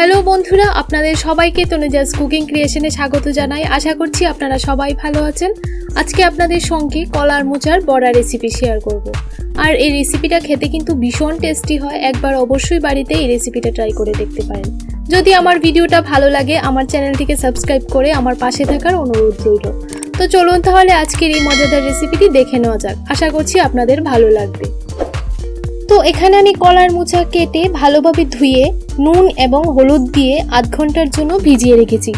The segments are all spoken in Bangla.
হ্যালো বন্ধুরা, আপনাদের সবাইকে তনুজাস কুকিং ক্রিয়েশনে স্বাগত জানাই। আশা করছি আপনারা সবাই ভালো আছেন। আজকে আপনাদের সঙ্গে কলার মোচার বড়া রেসিপি শেয়ার করব। আর এই রেসিপিটা খেতে কিন্তু ভীষণ টেস্টি হয়। একবার অবশ্যই বাড়িতে এই রেসিপিটা ট্রাই করে দেখতে পারেন। যদি আমার ভিডিওটা ভালো লাগে আমার চ্যানেলটিকে সাবস্ক্রাইব করে আমার পাশে থাকার অনুরোধ রইল। তো চলুন তাহলে আজকের এই মজাদার রেসিপিটি দেখে নেওয়া যাক। আশা করছি আপনাদের ভালো লাগবে। তো এখানে আমি কলার মোচা কেটে ভালোভাবে ধুয়ে নুন এবং হলুদ দিয়ে আধ ঘন্টার জন্য ভিজিয়ে রেখেছি।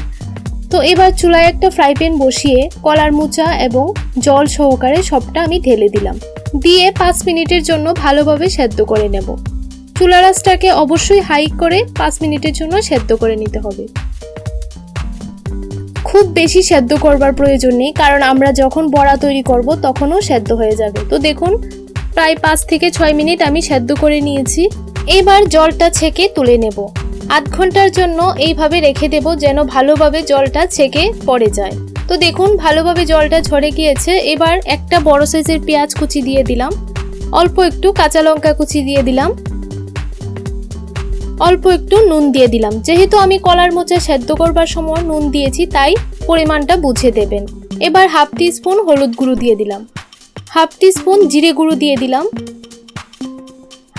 তো এবার চুলায় একটা ফ্রাই প্যান বসিয়ে কলার মোচা এবং জল সহকারে সবটা আমি ঢেলে দিলাম। দিয়ে 5 মিনিটের জন্য ভালোভাবে সেদ্ধ করে নেব। চুলার আঁচটাকে অবশ্যই হাই করে 5 মিনিটের জন্য সেদ্ধ করে নিতে হবে। খুব বেশি সেদ্ধ করবার প্রয়োজন নেই, কারণ আমরা যখন বড়া তৈরি করব তখনও সেদ্ধ হয়ে যাবে। তো দেখুন প্রায় 5 থেকে 6 মিনিট আমি সেদ্ধ করে নিয়েছি। এবার জলটা ছেঁকে তুলে নেব। আধ ঘন্টার জন্য এইভাবে রেখে দেব যেন ভালোভাবে জলটা ছেঁকে পড়ে যায়। তো দেখুন ভালোভাবে জলটা ঝরে গিয়েছে। এবার একটা বড় সাইজের পেঁয়াজ কুচি দিয়ে দিলাম, অল্প একটু কাঁচা লঙ্কা কুচি দিয়ে দিলাম, অল্প একটু নুন দিয়ে দিলাম। যেহেতু আমি কলার মোচা সেদ্ধ করবার সময় নুন দিয়েছি তাই পরিমাণটা বুঝে দেবেন। এবার হাফ টিস্পুন হলুদ গুঁড়ো দিয়ে দিলাম, হাফ টিস্পুন জিরে গুঁড়ো দিয়ে দিলাম,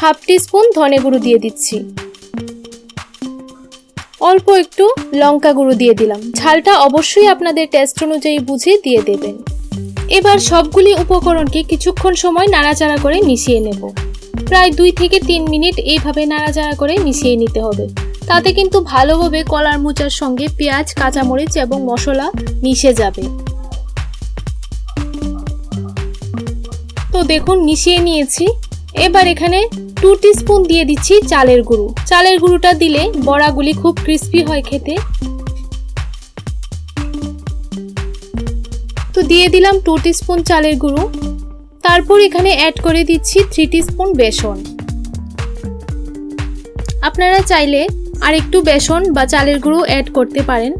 হাফ টিস্পুন ধনে গুঁড়ো দিয়ে দিচ্ছি, অল্প একটু লঙ্কা গুঁড়ো দিয়ে দিলাম। ঝালটা অবশ্যই আপনাদের টেস্ট অনুযায়ী বুঝে দিয়ে দেবেন। এবার সবগুলি উপকরণকে কিছুক্ষণ সময় নাড়াচাড়া করে মিশিয়ে নেব। প্রায় 2 থেকে 3 মিনিট এইভাবে নাড়াচাড়া করে মিশিয়ে নিতে হবে। তাতে কিন্তু ভালোভাবে কলার মোচার সঙ্গে পেঁয়াজ, কাঁচামরিচ এবং মশলা মিশে যাবে। তো দেখুন মিশিয়ে নিয়েছি। এবার এখানে 2 টিস্পুন দিয়ে দিচ্ছি চালের গুঁড়ো। চালের গুঁড়োটা দিলে বড়াগুলি খুব ক্রিস্পি হয় খেতে। তো দিয়ে দিলাম 2 টিস্পুন চালের গুঁড়ো। তারপর এখানে অ্যাড করে দিচ্ছি 3 টিস্পুন বেসন। আপনারা চাইলে আর একটু বেসন বা চালের গুঁড়ো অ্যাড করতে পারেন।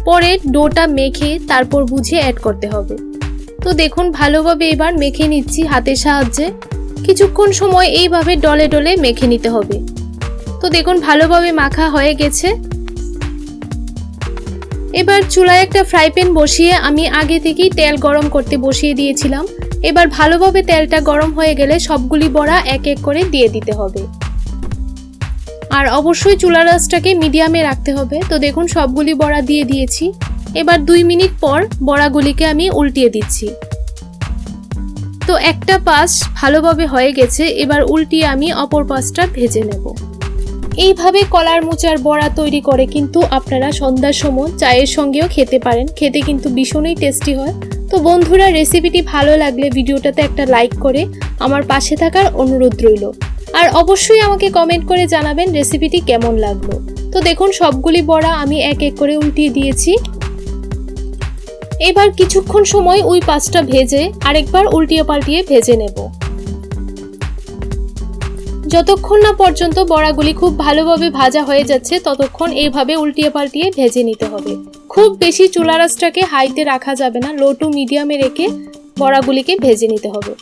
পরে ডোটা মেখে তারপর বুঝে অ্যাড করতে হবে। তো দেখুন ভালোভাবে এবার মেখে নিচ্ছি হাতের সাহায্যে। কিছুক্ষণ সময় এইভাবে ডলে ডলে মেখে নিতে হবে। তো দেখুন ভালোভাবে মাখা হয়ে গেছে। এবার চুলায় একটা ফ্রাই প্যান বসিয়ে আমি আগে থেকেই তেল গরম করতে বসিয়ে দিয়েছিলাম। এবার ভালোভাবে তেলটা গরম হয়ে গেলে সবগুলি বড়া এক এক করে দিয়ে দিতে হবে। আর অবশ্যই চুলার আঁচটাকে মিডিয়ামে রাখতে হবে। তো দেখুন সবগুলি বড়া দিয়ে দিয়েছি। এবার 2 মিনিট পর বড়াগুলিকে আমি উল্টিয়ে দিচ্ছি। তো একটা পাশ ভালোভাবে হয়ে গেছে। এবার উল্টিয়ে আমি অপর পাশটা ভেজে নেব। এইভাবে কলার মোচার বড়া তৈরি করে কিন্তু আপনারা সন্ধ্যার সময় চায়ের সঙ্গেও খেতে পারেন। খেতে কিন্তু ভীষণই টেস্টি হয়। তো বন্ধুরা, রেসিপিটি ভালো লাগলে ভিডিওটাতে একটা লাইক করে আমার পাশে থাকার অনুরোধ রইল। আর অবশ্যই আমাকে কমেন্ট করে জানাবেন রেসিপিটি কেমন লাগলো। তো দেখুন সবগুলি বড়া আমি এক এক করে উল্টিয়ে দিয়েছি। এবার কিছুক্ষণ সময় ওই পাশটা ভেজে আরেকবার উল্টিয়ে পাল্টিয়ে ভেজে নেব। যতক্ষণ না পর্যন্ত বড়াগুলি খুব ভালোভাবে ভাজা হয়ে যাচ্ছে ততক্ষণ এইভাবে উল্টিয়ে পাল্টিয়ে ভেজে নিতে হবে। খুব বেশি চুলার আঁচটাকে হাইতে রাখা যাবে না, লো টু মিডিয়ামে রেখে বড়াগুলিকে ভেজে নিতে হবে।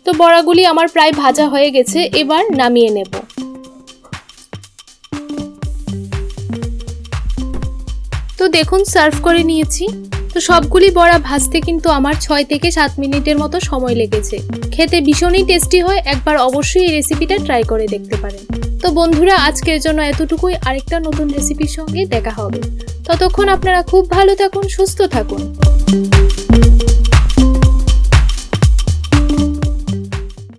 তো বড়াগুলি আমার প্রায় ভাজা হয়ে গেছে। এবার নামিয়ে নেব। তো দেখুন সার্ভ করে নিয়েছি। তো সবগুলি বড়া ভাজতে কিন্তু আমার 6 থেকে 7 মিনিটের মতো সময় লেগেছে। খেতে ভীষণই টেস্টি হয়। একবার অবশ্যই এই রেসিপিটা ট্রাই করে দেখতে পারেন। তো বন্ধুরা, আজকের জন্য এতটুকুই। আরেকটা নতুন রেসিপির সঙ্গে দেখা হবে। ততক্ষণ আপনারা খুব ভালো থাকুন, সুস্থ থাকুন।